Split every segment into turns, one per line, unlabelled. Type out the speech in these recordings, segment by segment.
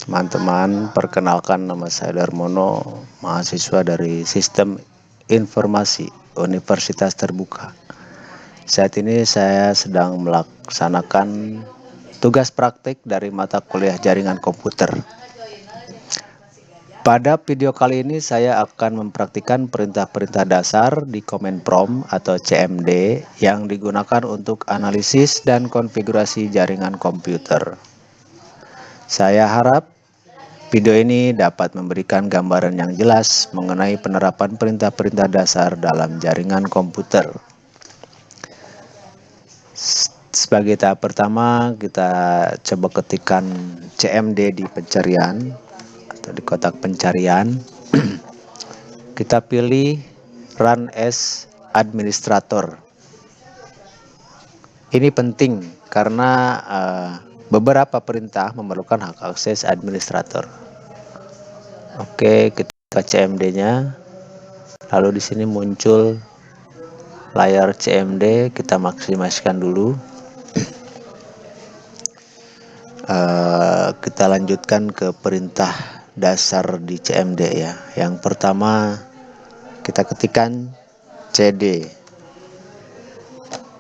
Teman-teman, perkenalkan nama saya Darmono, mahasiswa dari Sistem Informasi Universitas Terbuka. Saat ini saya sedang melaksanakan tugas praktik dari mata kuliah jaringan komputer. Pada video kali ini saya akan mempraktikkan perintah-perintah dasar di Command Prompt atau CMD yang digunakan untuk analisis dan konfigurasi jaringan komputer. Saya harap video ini dapat memberikan gambaran yang jelas mengenai penerapan perintah-perintah dasar dalam jaringan komputer. Sebagai tahap pertama, kita coba ketikkan CMD di pencarian atau di kotak pencarian. Kita pilih Run as Administrator. Ini penting karena beberapa perintah memerlukan hak akses administrator. Oke, kita CMD-nya. Lalu di sini muncul layar CMD, kita maksimalkan dulu. Kita lanjutkan ke perintah dasar di CMD ya. Yang pertama kita ketikkan CD.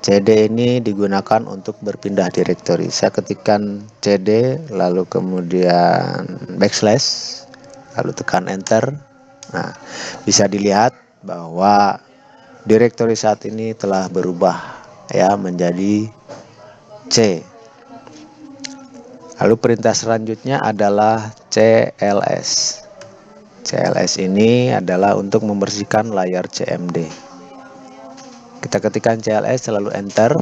CD ini digunakan untuk berpindah direktori. Saya ketikkan CD, lalu kemudian backslash, lalu tekan enter. Nah, bisa dilihat bahwa direktori saat ini telah berubah ya menjadi C. Lalu perintah selanjutnya adalah CLS. CLS ini adalah untuk membersihkan layar CMD. Kita ketikkan CLS selalu enter.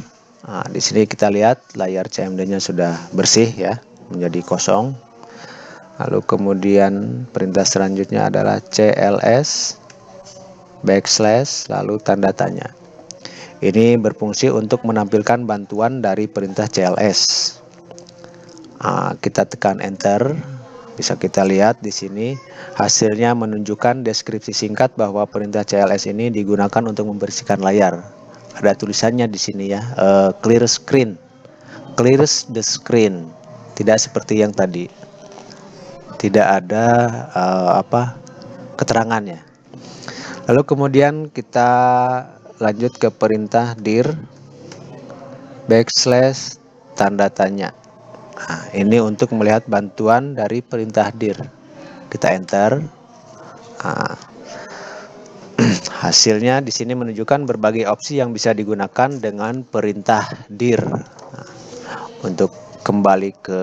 Nah, di sini kita lihat layar CMD-nya sudah bersih ya, menjadi kosong. Lalu kemudian perintah selanjutnya adalah CLS backslash lalu tanda tanya. Ini berfungsi untuk menampilkan bantuan dari perintah CLS. Nah, kita tekan enter. Bisa kita lihat di sini hasilnya menunjukkan deskripsi singkat bahwa perintah CLS ini digunakan untuk membersihkan layar. Ada tulisannya di sini ya, clear screen, clears the screen. Tidak seperti yang tadi, tidak ada keterangannya. Lalu kemudian kita lanjut ke perintah dir backslash tanda tanya. Nah, ini untuk melihat bantuan dari perintah dir. Kita enter. Nah, hasilnya di sini menunjukkan berbagai opsi yang bisa digunakan dengan perintah dir. Nah, untuk kembali ke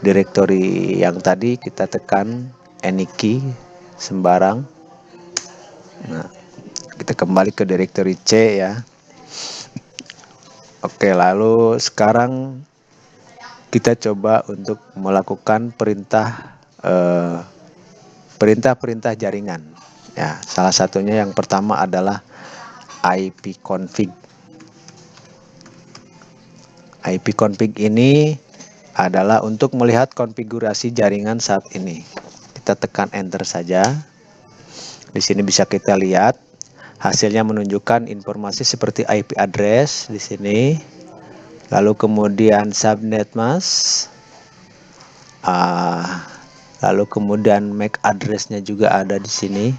direktori yang tadi, kita tekan any key sembarang. Nah, kita kembali ke direktori C ya. Oke, lalu sekarang kita coba untuk melakukan perintah-perintah jaringan. Ya, salah satunya yang pertama adalah ipconfig. ipconfig ini adalah untuk melihat konfigurasi jaringan saat ini. Kita tekan enter saja. Di sini bisa kita lihat hasilnya menunjukkan informasi seperti IP address di sini. Lalu kemudian subnet mask, lalu kemudian MAC address-nya juga ada di sini.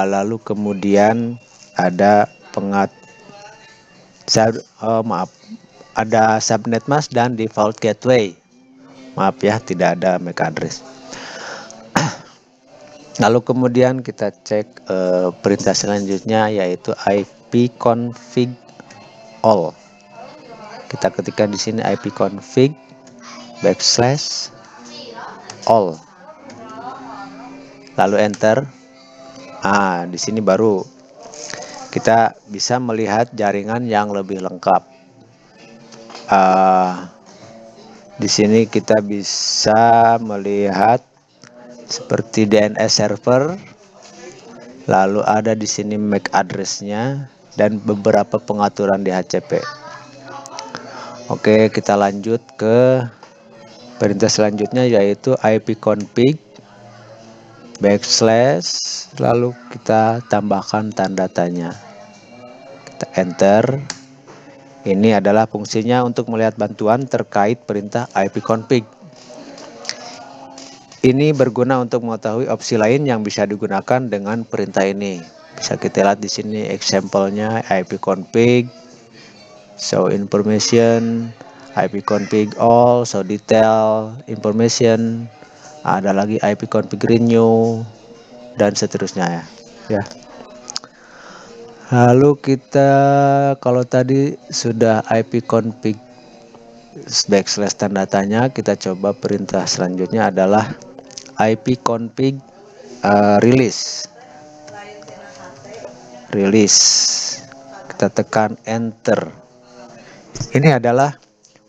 Lalu kemudian ada ada subnet mask dan default gateway. Maaf ya, tidak ada MAC address. Lalu kemudian kita cek perintah selanjutnya yaitu ipconfig all. Kita ketikkan di sini ipconfig backslash all. Lalu enter. Di sini baru kita bisa melihat jaringan yang lebih lengkap. Di sini kita bisa melihat seperti DNS server, lalu ada di sini MAC address-nya dan beberapa pengaturan DHCP. Oke, kita lanjut ke perintah selanjutnya yaitu ipconfig backslash lalu kita tambahkan tanda tanya. Kita enter. Ini adalah fungsinya untuk melihat bantuan terkait perintah ipconfig. Ini berguna untuk mengetahui opsi lain yang bisa digunakan dengan perintah ini. Bisa kita lihat di sini example-nya ipconfig, show information, ipconfig all, show detail information, ada lagi ipconfig renew, dan seterusnya ya. Lalu kita kalau tadi sudah ipconfig backslash tanda tanya, kita coba perintah selanjutnya adalah ipconfig release. Kita tekan enter. Ini adalah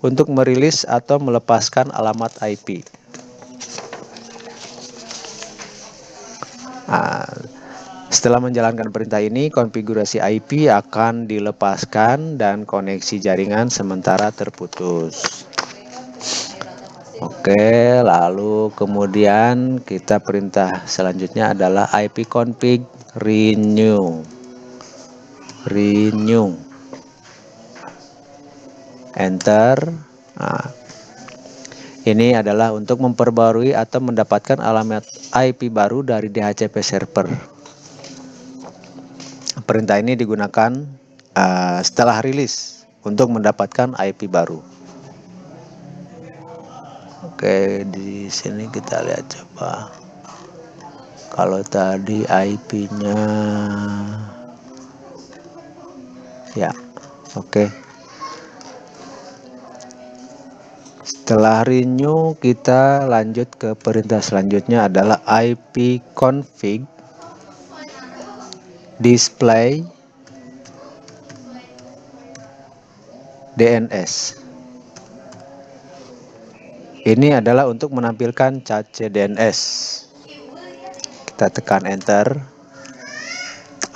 untuk merilis atau melepaskan alamat IP. Setelah menjalankan perintah ini, konfigurasi IP akan dilepaskan dan koneksi jaringan sementara terputus. Oke, lalu kemudian kita perintah selanjutnya adalah ipconfig renew. Enter. Ini adalah untuk memperbarui atau mendapatkan alamat IP baru dari DHCP server. Perintah ini digunakan setelah rilis untuk mendapatkan IP baru. Oke, di sini kita lihat coba. Kalau tadi IP-nya ya, oke. Setelah renew, kita lanjut ke perintah selanjutnya adalah ipconfig display DNS. Ini adalah untuk menampilkan cache DNS. Kita tekan enter.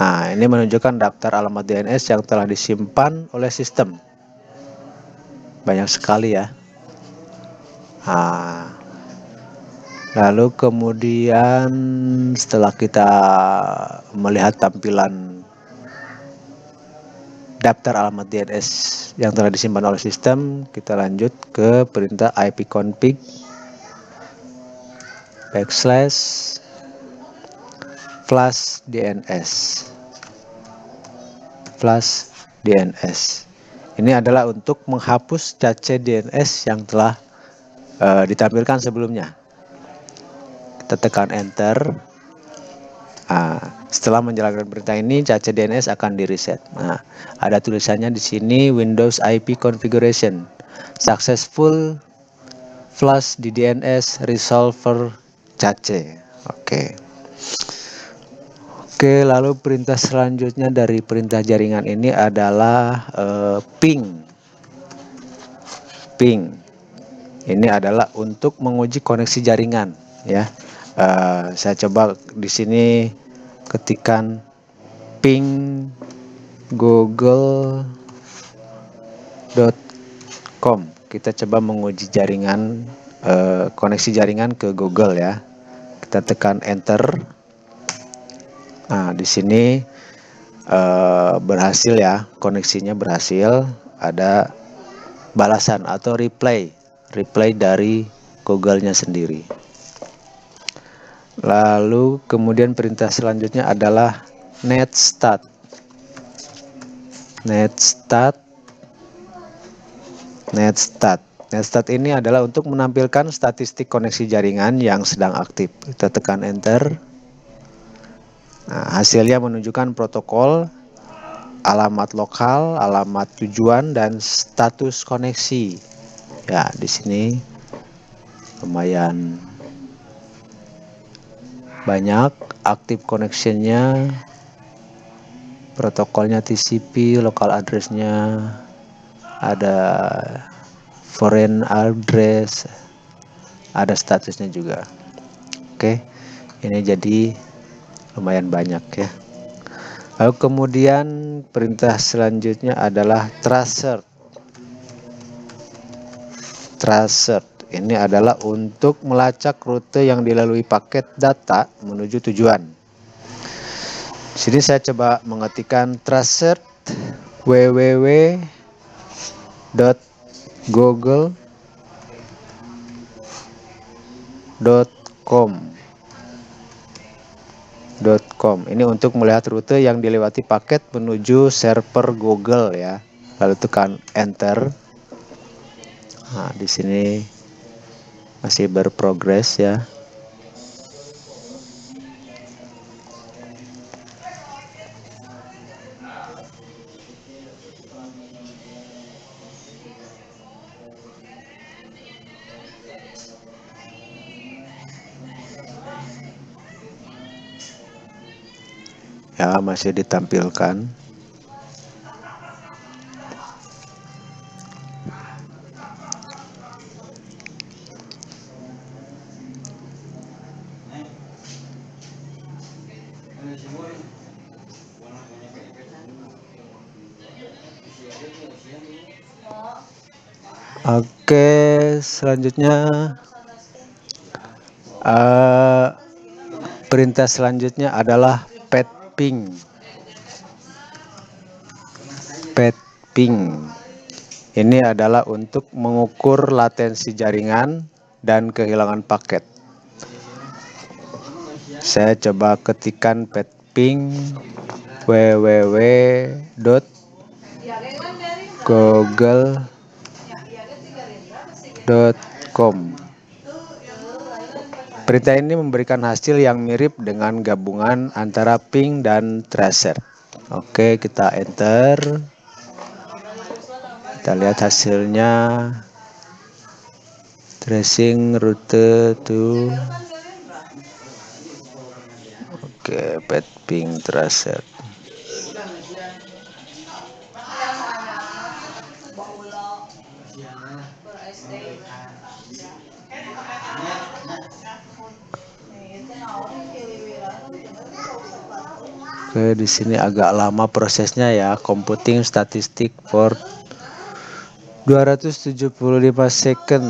Nah, ini menunjukkan daftar alamat DNS yang telah disimpan oleh sistem. Banyak sekali ya. Nah, lalu kemudian setelah kita melihat tampilan daftar alamat DNS yang telah disimpan oleh sistem, kita lanjut ke perintah ipconfig backslash flash DNS. Ini adalah untuk menghapus cache DNS yang telah ditampilkan sebelumnya. Kita tekan enter. Setelah menjalankan perintah ini, cache DNS akan di-reset. Nah, ada tulisannya di sini Windows IP configuration successful flush di DNS resolver cache. Oke, lalu perintah selanjutnya dari perintah jaringan ini adalah ping. Ini adalah untuk menguji koneksi jaringan ya. Saya coba di sini ketikan ping google.com. Kita coba menguji jaringan, koneksi jaringan ke Google ya. Kita tekan enter. Nah, di sini berhasil ya, koneksinya berhasil. Ada balasan atau reply dari Google-nya sendiri. Lalu kemudian perintah selanjutnya adalah netstart. Netstart ini adalah untuk menampilkan statistik koneksi jaringan yang sedang aktif. Kita tekan enter. Nah, hasilnya menunjukkan protokol, alamat lokal, alamat tujuan, dan status koneksi. Ya, di sini lumayan banyak aktif connection-nya, protokolnya TCP, local address-nya, ada foreign address, ada statusnya juga. Oke, ini jadi lumayan banyak ya. Lalu kemudian perintah selanjutnya adalah tracert. Ini adalah untuk melacak rute yang dilalui paket data menuju tujuan. Di sini saya coba mengetikkan tracert www dot google dot com. Ini untuk melihat rute yang dilewati paket menuju server Google ya. Lalu tekan enter. Nah, di sini masih berprogres ya. Ya, masih ditampilkan. Oke, selanjutnya perintah selanjutnya adalah pet ping. Ini adalah untuk mengukur latensi jaringan dan kehilangan paket. Saya coba ketikkan pet ping www.google.com. Perintah ini memberikan hasil yang mirip dengan gabungan antara ping dan tracer. Oke, kita enter. Kita lihat hasilnya. Tracing rute to pet ping tracer. Oke, di sini agak lama prosesnya ya. Computing statistik for 275 second.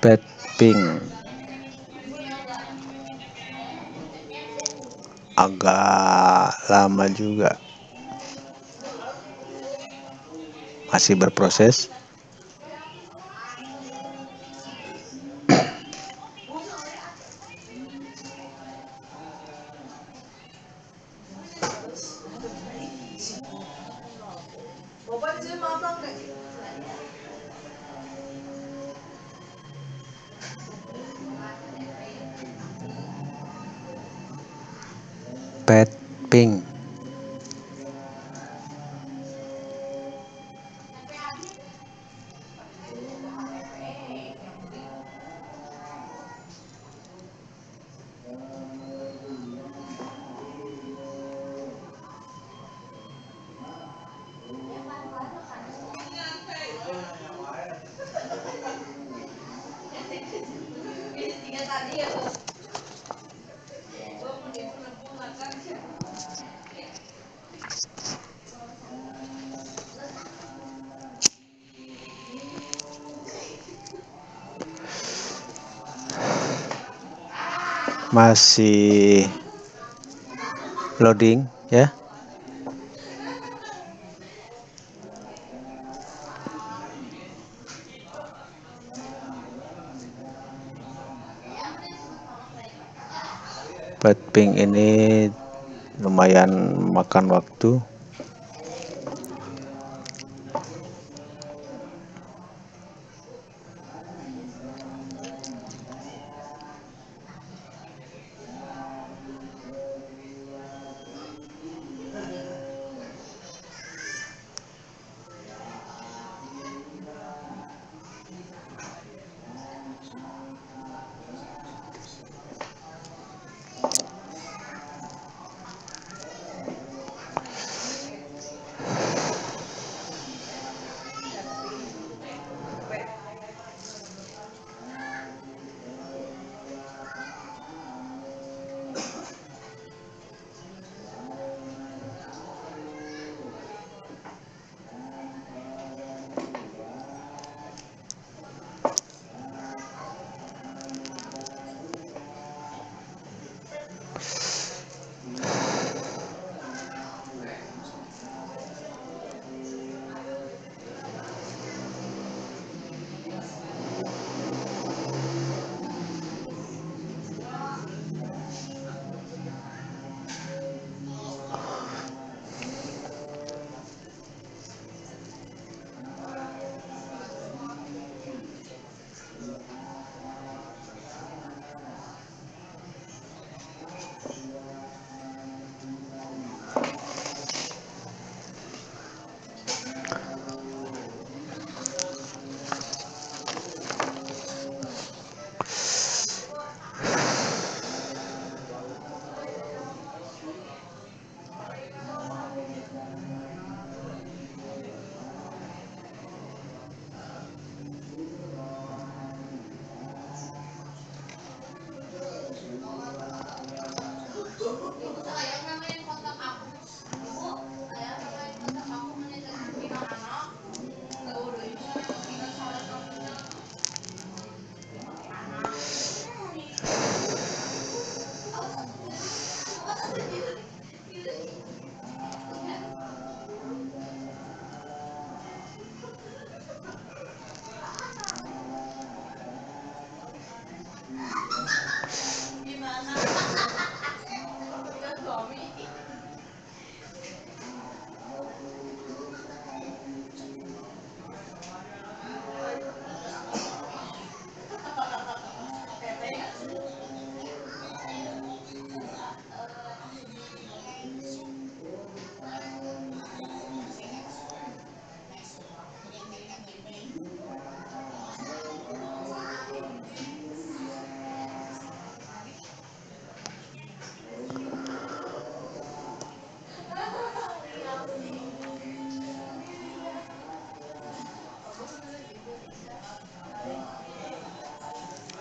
Pet ping. Agak lama juga. Masih berproses. Pet ping. Masih loading ya. Pet ping ini lumayan makan waktu.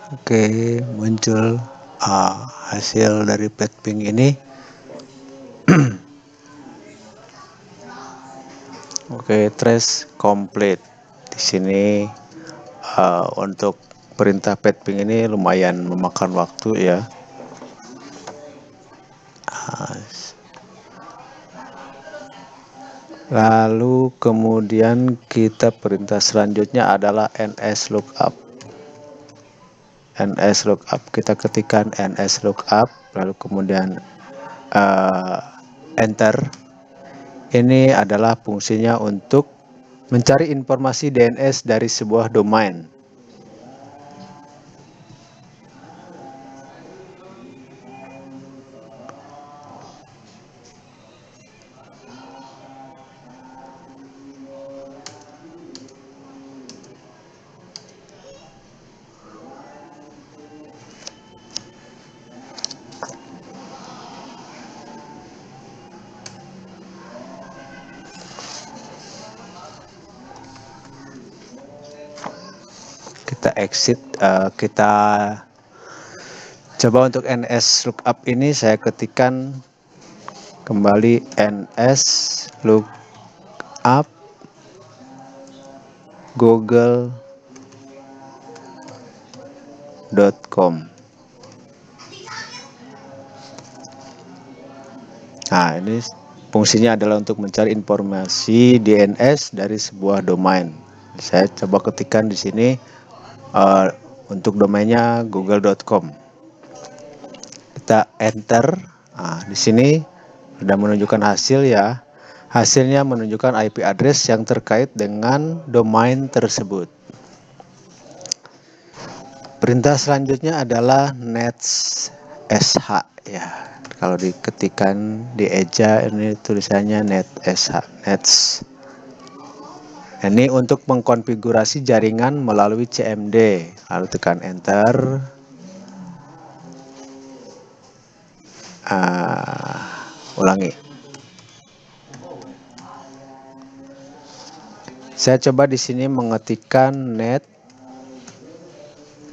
Oke, muncul hasil dari pet-ping ini. Oke, trace complete. Di sini untuk perintah pet-ping ini lumayan memakan waktu ya. Lalu kemudian kita perintah selanjutnya adalah nslookup. nslookup, kita ketikkan nslookup, lalu kemudian enter. Ini adalah fungsinya untuk mencari informasi DNS dari sebuah domain. Kita exit, kita coba untuk nslookup ini saya ketikkan kembali nslookup google.com. Nah, ini fungsinya adalah untuk mencari informasi DNS dari sebuah domain. Saya coba ketikkan di sini untuk domainnya google.com. Kita enter. Nah, di sini sudah menunjukkan hasil ya. Hasilnya menunjukkan IP address yang terkait dengan domain tersebut. Perintah selanjutnya adalah netssh ya. Kalau diketikkan di eja ini tulisannya nets. Ini untuk mengkonfigurasi jaringan melalui CMD. Lalu tekan enter. Ulangi. Saya coba di sini mengetikkan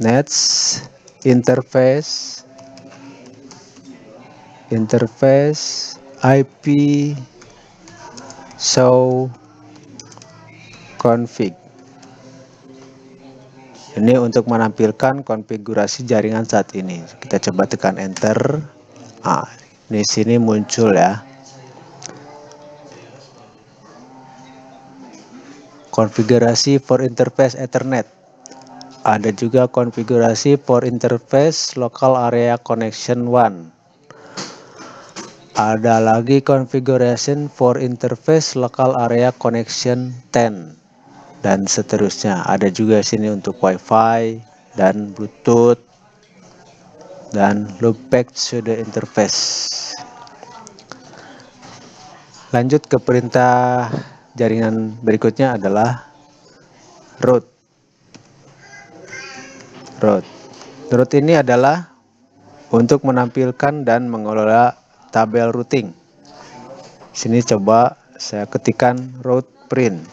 nets interface IP show config. Ini untuk menampilkan konfigurasi jaringan saat ini. Kita coba tekan enter. Di sini muncul ya. Konfigurasi for interface Ethernet. Ada juga konfigurasi for interface local area connection 1. Ada lagi configuration for interface local area connection 10 dan seterusnya. Ada juga sini untuk WiFi dan Bluetooth dan loopback pseudo interface. Lanjut ke perintah jaringan berikutnya adalah route. Route ini adalah untuk menampilkan dan mengelola tabel routing. Sini coba saya ketikkan route print,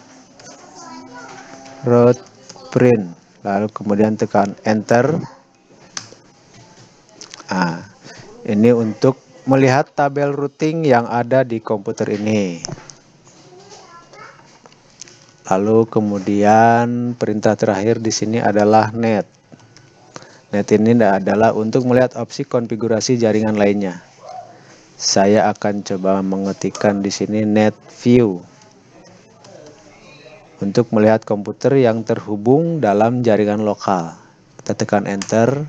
lalu kemudian tekan enter. Ini untuk melihat tabel routing yang ada di komputer ini. Lalu kemudian perintah terakhir di sini adalah net. Net ini adalah untuk melihat opsi konfigurasi jaringan lainnya. Saya akan coba mengetikkan di sini net view untuk melihat komputer yang terhubung dalam jaringan lokal. Kita tekan enter.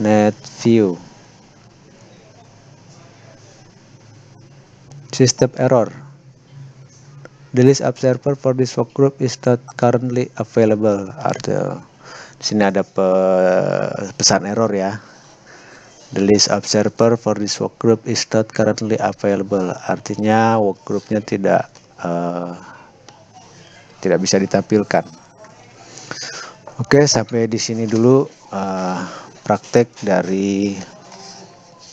Net view. System error. The list of server for this workgroup is not currently available. Di sini ada pesan error ya. The list of server for this workgroup is not currently available. Artinya workgroupnya tidak bisa ditampilkan. Oke, sampai di sini dulu praktek dari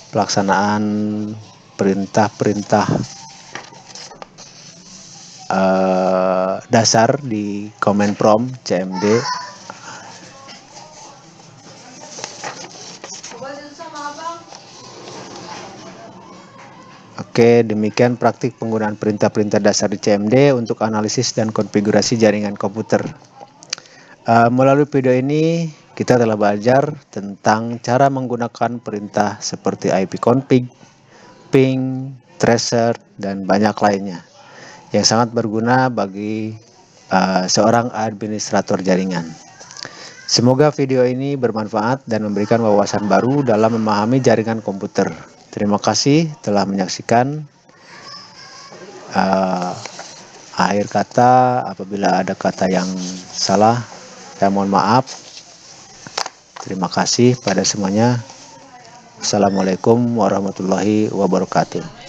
pelaksanaan perintah-perintah dasar di command prompt CMD. Oke, demikian praktik penggunaan perintah-perintah dasar di CMD untuk analisis dan konfigurasi jaringan komputer. Melalui video ini kita telah belajar tentang cara menggunakan perintah seperti ipconfig, ping, tracer, dan banyak lainnya yang sangat berguna bagi seorang administrator jaringan. Semoga video ini bermanfaat dan memberikan wawasan baru dalam memahami jaringan komputer. Terima kasih telah menyaksikan. Akhir kata, apabila ada kata yang salah, saya mohon maaf. Terima kasih pada semuanya. Assalamualaikum warahmatullahi wabarakatuh.